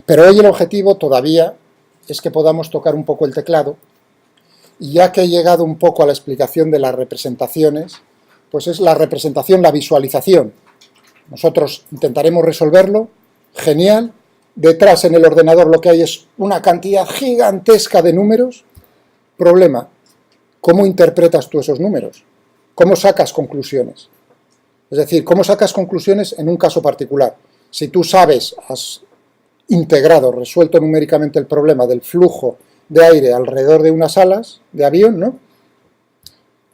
Pero hoy el objetivo todavía es que podamos tocar un poco el teclado, y ya que he llegado un poco a la explicación de las representaciones, pues es la representación, la visualización. Nosotros intentaremos resolverlo, genial. Detrás en el ordenador lo que hay es una cantidad gigantesca de números. Problema, ¿cómo interpretas tú esos números? ¿Cómo sacas conclusiones? Es decir, ¿cómo sacas conclusiones en un caso particular? Si tú sabes, has integrado, resuelto numéricamente el problema del flujo de aire alrededor de unas alas de avión, ¿no?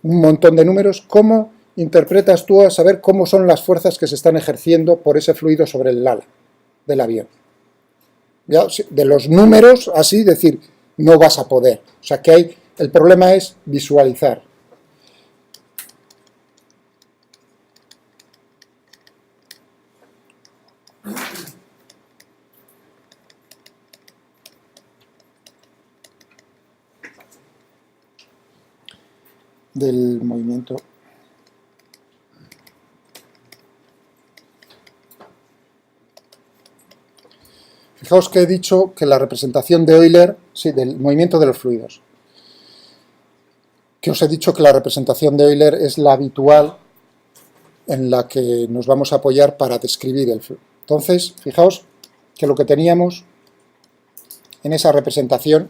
Un montón de números, ¿cómo interpretas tú a saber cómo son las fuerzas que se están ejerciendo por ese fluido sobre el ala del avión? ¿Ya? De los números, así, decir, no vas a poder. O sea, que el problema es visualizar. Del movimiento. Fijaos que he dicho que la representación de Euler, sí, del movimiento de los fluidos, que os he dicho que la representación de Euler es la habitual en la que nos vamos a apoyar para describir el fluido. Entonces, fijaos que lo que teníamos en esa representación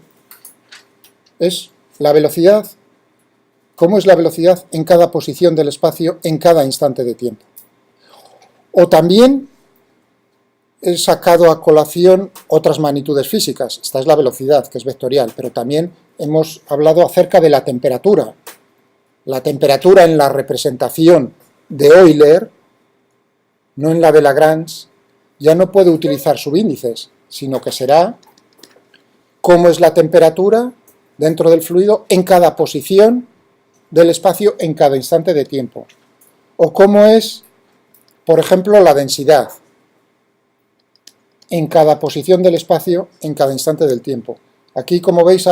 es la velocidad. ¿Cómo es la velocidad en cada posición del espacio en cada instante de tiempo? O también he sacado a colación otras magnitudes físicas. Esta es la velocidad, que es vectorial, pero también hemos hablado acerca de la temperatura. La temperatura en la representación de Euler, no en la de Lagrange, ya no puede utilizar subíndices, sino que será cómo es la temperatura dentro del fluido en cada posición del espacio en cada instante de tiempo. O cómo es, por ejemplo, la densidad en cada posición del espacio en cada instante del tiempo. Aquí, como veis,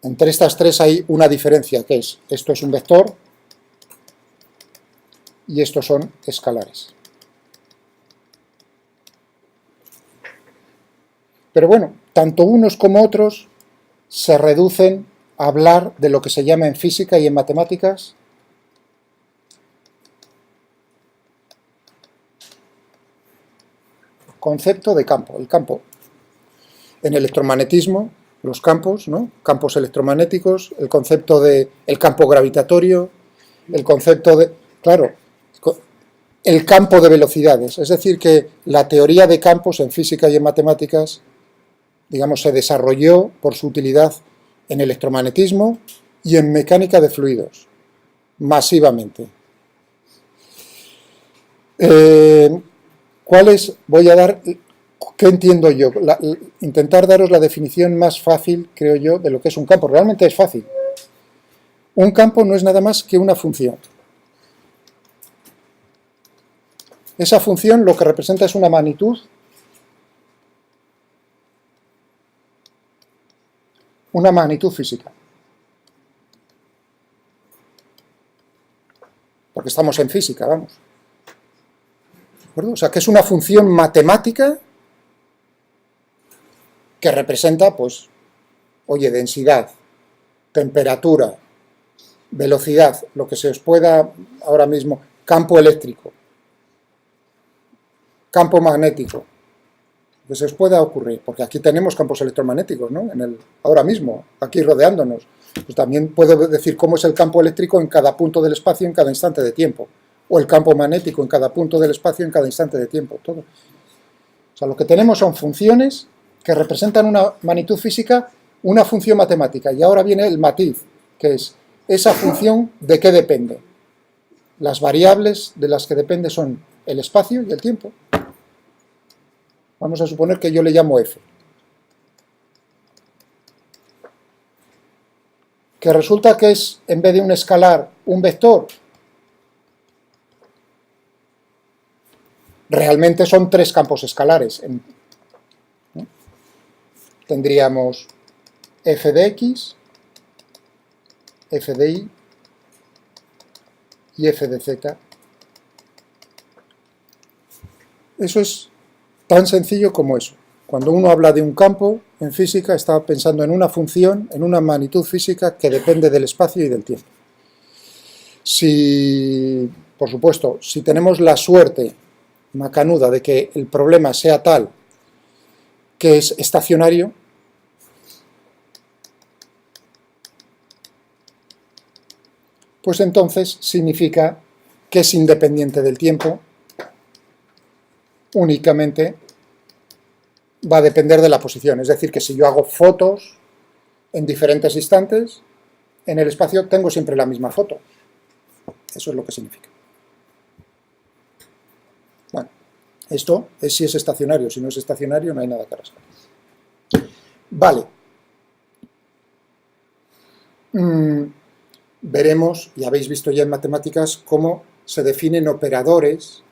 entre estas tres hay una diferencia, que es, esto es un vector y estos son escalares. Pero bueno, tanto unos como otros se reducen a hablar de lo que se llama en física y en matemáticas concepto de campo. El campo en electromagnetismo, los campos, ¿no? Campos electromagnéticos, el concepto de el campo gravitatorio, el concepto de, claro, el campo de velocidades. Es decir, que la teoría de campos en física y en matemáticas, digamos, se desarrolló por su utilidad en electromagnetismo y en mecánica de fluidos, masivamente. ¿Cuáles voy a dar? ¿Qué entiendo yo? Intentar daros la definición más fácil, creo yo, de lo que es un campo. Realmente es fácil. Un campo no es nada más que una función. Esa función lo que representa es una magnitud, física. Porque estamos en física, vamos. ¿De acuerdo? O sea, que es una función matemática que representa, pues, oye, densidad, temperatura, velocidad, lo que se os pueda ahora mismo, campo eléctrico, campo magnético, que se os pueda ocurrir, porque aquí tenemos campos electromagnéticos, ¿no? Ahora mismo, aquí rodeándonos. Pues también puedo decir cómo es el campo eléctrico en cada punto del espacio en cada instante de tiempo, o el campo magnético en cada punto del espacio en cada instante de tiempo, todo. O sea, lo que tenemos son funciones que representan una magnitud física, una función matemática, y ahora viene el matiz, que es esa función de qué depende. Las variables de las que depende son el espacio y el tiempo. Vamos a suponer que yo le llamo f. Que resulta que es, en vez de un escalar, un vector. Realmente son tres campos escalares. ¿No? Tendríamos f de x, f de y y f de z. Eso es Tan sencillo como eso. Cuando uno habla de un campo en física, está pensando en una función, en una magnitud física que depende del espacio y del tiempo. Si, por supuesto, si tenemos la suerte macanuda de que el problema sea tal que es estacionario, pues entonces significa que es independiente del tiempo, únicamente va a depender de la posición. Es decir, que si yo hago fotos en diferentes instantes, en el espacio tengo siempre la misma foto. Eso es lo que significa. Bueno, esto es si es estacionario. Si no es estacionario, no hay nada que rascar. Vale. Veremos, y habéis visto ya en matemáticas, cómo se definen operadores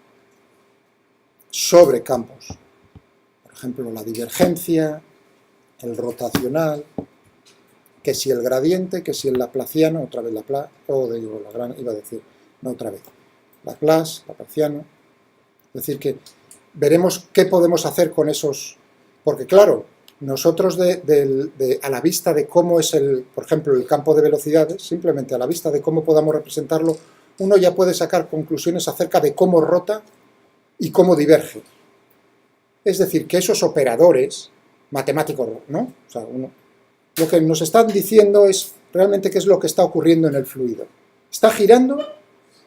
sobre campos. Por ejemplo, la divergencia, el rotacional, que si el gradiente, que si el laplaciano, otra vez Laplace, iba a decir, no otra vez, Laplace, laplaciano. Es decir, que veremos qué podemos hacer con esos, porque claro, nosotros a la vista de cómo es por ejemplo, el campo de velocidades, simplemente a la vista de cómo podamos representarlo, uno ya puede sacar conclusiones acerca de cómo rota y cómo diverge. Es decir, que esos operadores matemáticos, ¿no? O sea, lo que nos están diciendo es realmente qué es lo que está ocurriendo en el fluido. ¿Está girando?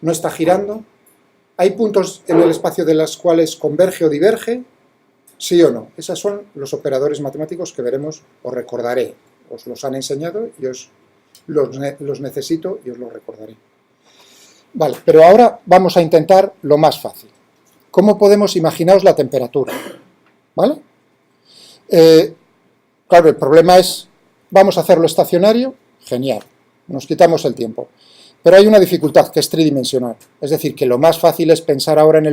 ¿No está girando? ¿Hay puntos en el espacio de los cuales converge o diverge? ¿Sí o no? Esos son los operadores matemáticos que veremos, os recordaré. Os los han enseñado y os los necesito y os los recordaré. Vale, pero ahora vamos a intentar lo más fácil. ¿Cómo podemos imaginaros la temperatura? ¿Vale? Claro, el problema es, ¿vamos a hacerlo estacionario? Genial, nos quitamos el tiempo. Pero hay una dificultad, que es tridimensional. Es decir, que lo más fácil es pensar ahora en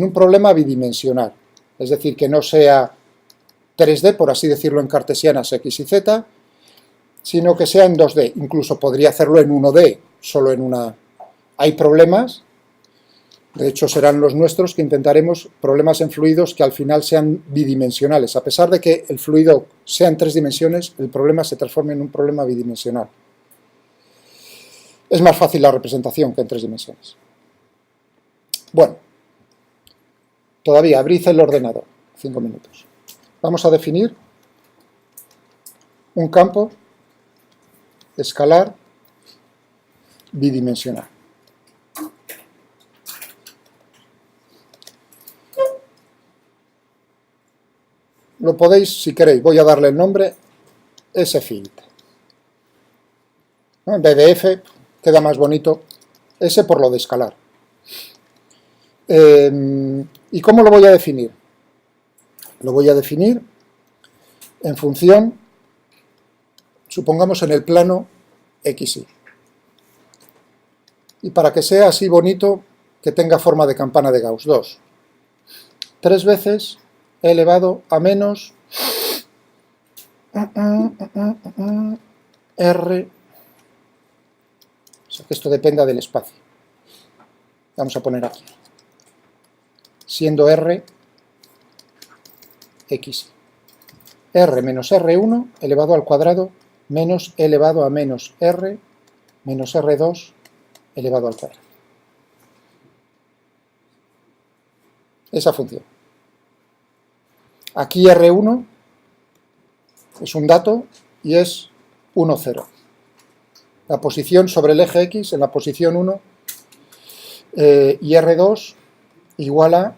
un problema bidimensional. Es decir, que no sea 3D, por así decirlo, en cartesianas X y Z, sino que sea en 2D. Incluso podría hacerlo en 1D, solo en una... Hay problemas, de hecho serán los nuestros, que intentaremos problemas en fluidos que al final sean bidimensionales. A pesar de que el fluido sea en 3 dimensiones, el problema se transforma en un problema bidimensional. Es más fácil la representación que en 3 dimensiones. Bueno, todavía abrid el ordenador, 5 minutos. Vamos a definir un campo escalar bidimensional. Lo podéis, si queréis, voy a darle el nombre S-field. En vez de F, queda más bonito, S por lo de escalar. ¿Y cómo lo voy a definir? Lo voy a definir en función, supongamos en el plano XY. Y para que sea así bonito, que tenga forma de campana de Gauss, 2. 3 veces e elevado a menos R, o sea que esto dependa del espacio. Vamos a poner aquí, siendo R, X. R menos R1 elevado al cuadrado menos e elevado a menos R menos R2 elevado al cuadrado. Esa función. Aquí R1 es un dato y es 1, 0. La posición sobre el eje X en la posición 1 y R2 igual a,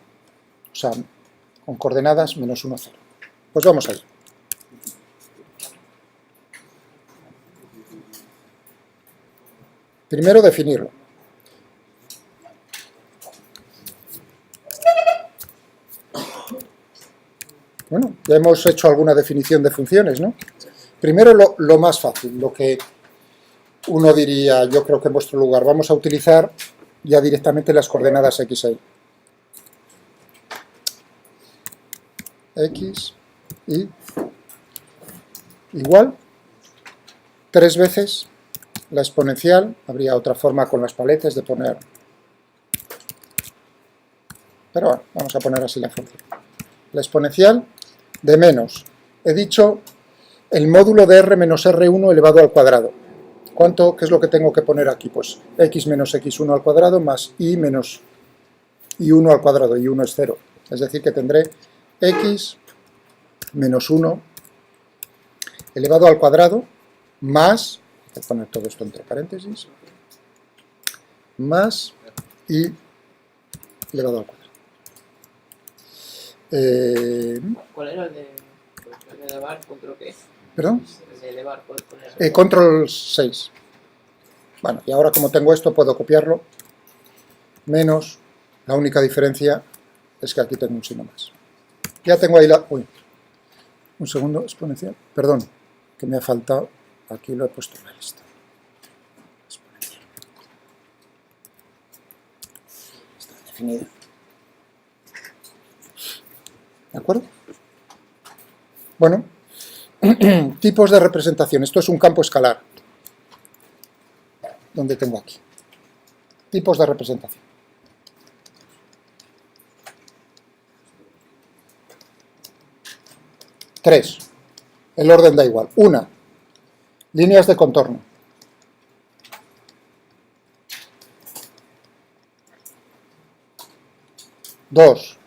o sea, con coordenadas menos 1, 0. Pues vamos allá. Primero definirlo. Bueno, ya hemos hecho alguna definición de funciones, ¿no? Primero lo más fácil, lo que uno diría, yo creo que en vuestro lugar, vamos a utilizar ya directamente las coordenadas X, Y. X, Y, igual, 3 veces la exponencial, habría otra forma con las paletas de poner, pero bueno, vamos a poner así la función. la exponencial de menos. He dicho el módulo de r menos r1 elevado al cuadrado. ¿Qué es lo que tengo que poner aquí? Pues x menos x1 al cuadrado más y menos y1 al cuadrado, y 1 es 0. Es decir, que tendré x menos 1 elevado al cuadrado más, voy a poner todo esto entre paréntesis, más y elevado al cuadrado. ¿Cuál era el de elevar? ¿Control qué? ¿Perdón? El de elevar, ¿puedes poner? Control 6. Bueno, y ahora como tengo esto puedo copiarlo, menos, la única diferencia es que aquí tengo un signo más. Ya tengo ahí la... Uy, un segundo, exponencial, perdón, que me ha faltado, aquí lo he puesto en la lista. Exponencial. Está definida. ¿De acuerdo? Bueno, tipos de representación. Esto es un campo escalar. Donde tengo aquí. Tipos de representación. Tres. El orden da igual. Una. Líneas de contorno. Dos.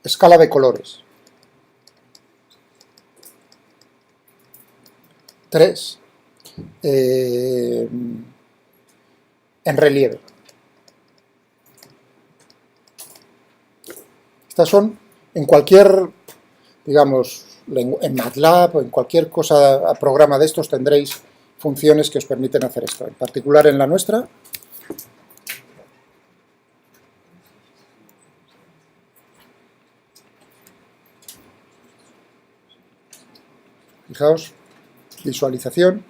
Escala de colores. 3. En relieve. Estas son en cualquier, digamos, en MATLAB o en cualquier cosa, programa de estos tendréis funciones que os permiten hacer esto. En particular en la nuestra, fijaos, visualización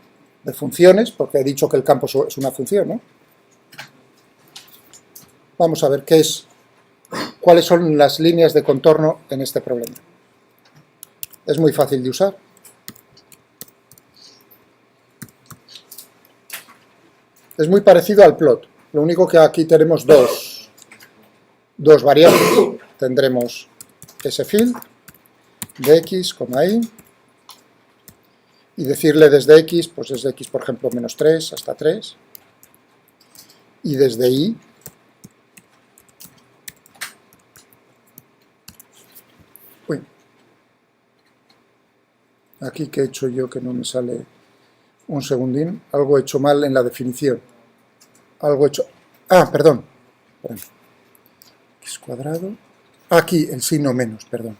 de funciones, porque he dicho que el campo es una función, ¿no? Vamos a ver cuáles son las líneas de contorno en este problema. Es muy fácil de usar. Es muy parecido al plot, lo único que aquí tenemos dos variables. Tendremos ese field de x, y, y decirle desde x, pues desde x, por ejemplo, menos 3 hasta 3, y desde y, uy, aquí que he hecho yo que no me sale, un segundín, algo he hecho mal en la definición, algo he hecho, perdón, x cuadrado, aquí el signo menos, perdón,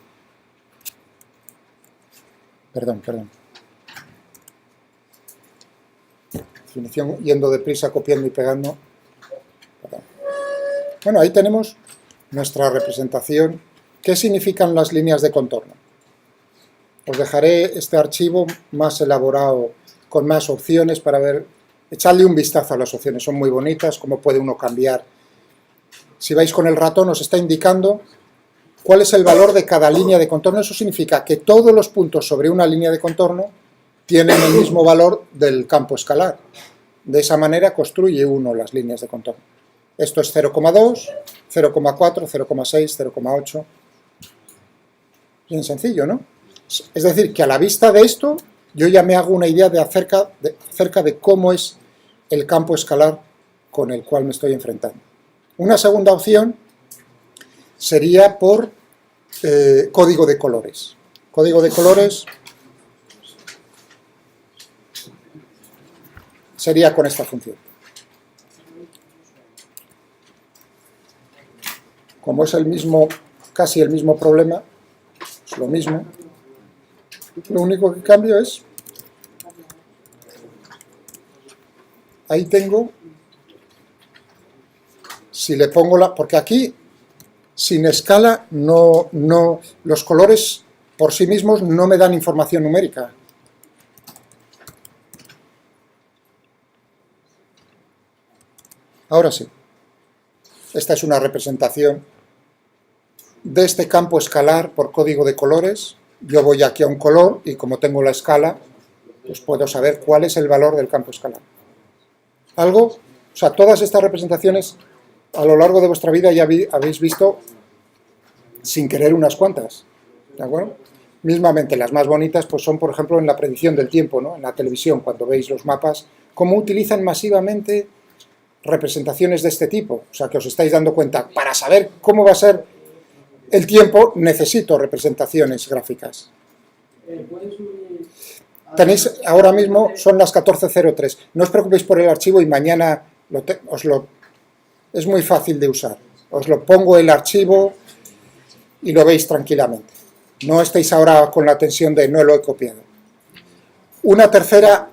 definición yendo deprisa, copiando y pegando. Bueno, ahí tenemos nuestra representación. ¿Qué significan las líneas de contorno? Os dejaré este archivo más elaborado, con más opciones para ver. Echadle un vistazo a las opciones, son muy bonitas, cómo puede uno cambiar. Si vais con el ratón os está indicando cuál es el valor de cada línea de contorno. Eso significa que todos los puntos sobre una línea de contorno tienen el mismo valor del campo escalar. De esa manera construye uno las líneas de contorno. Esto es 0,2, 0,4, 0,6, 0,8. Bien sencillo, ¿no? Es decir, que a la vista de esto, yo ya me hago una idea acerca de cómo es el campo escalar con el cual me estoy enfrentando. Una segunda opción sería por código de colores. Código de colores sería con esta función. Como es casi el mismo problema, es lo mismo. Lo único que cambio es, ahí tengo, si le pongo porque aquí, sin escala, los colores por sí mismos no me dan información numérica. Ahora sí. Esta es una representación de este campo escalar por código de colores. Yo voy aquí a un color y como tengo la escala, pues puedo saber cuál es el valor del campo escalar. Todas estas representaciones a lo largo de vuestra vida ya habéis visto sin querer unas cuantas, ¿de acuerdo? Mismamente, las más bonitas pues son, por ejemplo, en la predicción del tiempo, ¿no? En la televisión, cuando veis los mapas, cómo utilizan masivamente representaciones de este tipo. O sea, que os estáis dando cuenta, para saber cómo va a ser el tiempo, necesito representaciones gráficas. Tenéis, ahora mismo son las 14:03. No os preocupéis por el archivo y mañana es muy fácil de usar. Os lo pongo el archivo y lo veis tranquilamente. No estéis ahora con la tensión de no lo he copiado. Una tercera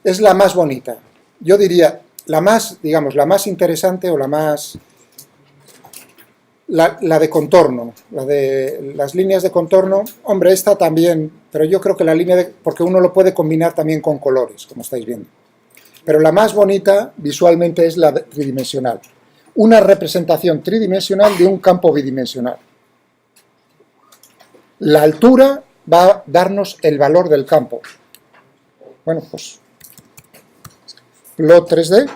es la más bonita. Yo diría, la más, digamos, la más interesante o la más... La de contorno, la de las líneas de contorno, hombre, esta también, pero yo creo que la línea de... porque uno lo puede combinar también con colores, como estáis viendo. Pero la más bonita visualmente es la tridimensional. Una representación tridimensional de un campo bidimensional. La altura va a darnos el valor del campo. Bueno, pues... plot 3D.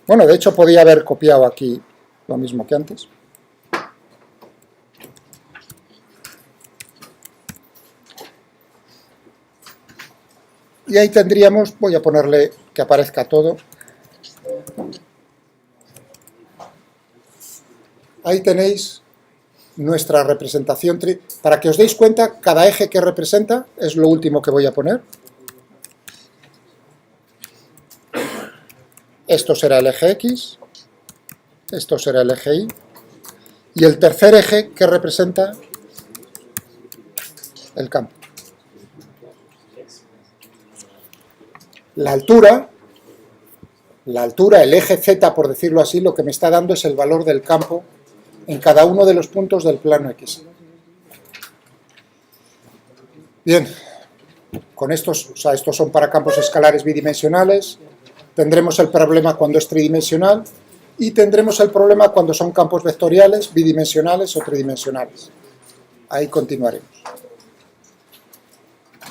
Bueno, de hecho podía haber copiado aquí lo mismo que antes. Y ahí tendríamos, voy a ponerle que aparezca todo. Ahí tenéis nuestra representación. Para que os deis cuenta, cada eje que representa es lo último que voy a poner. Esto será el eje X. Esto será el eje Y. Y el tercer eje que representa el campo. La altura, el eje Z, por decirlo así, lo que me está dando es el valor del campo en cada uno de los puntos del plano X. Bien, con estos, o sea, estos son para campos escalares bidimensionales. Tendremos el problema cuando es tridimensional y tendremos el problema cuando son campos vectoriales, bidimensionales o tridimensionales. Ahí continuaremos.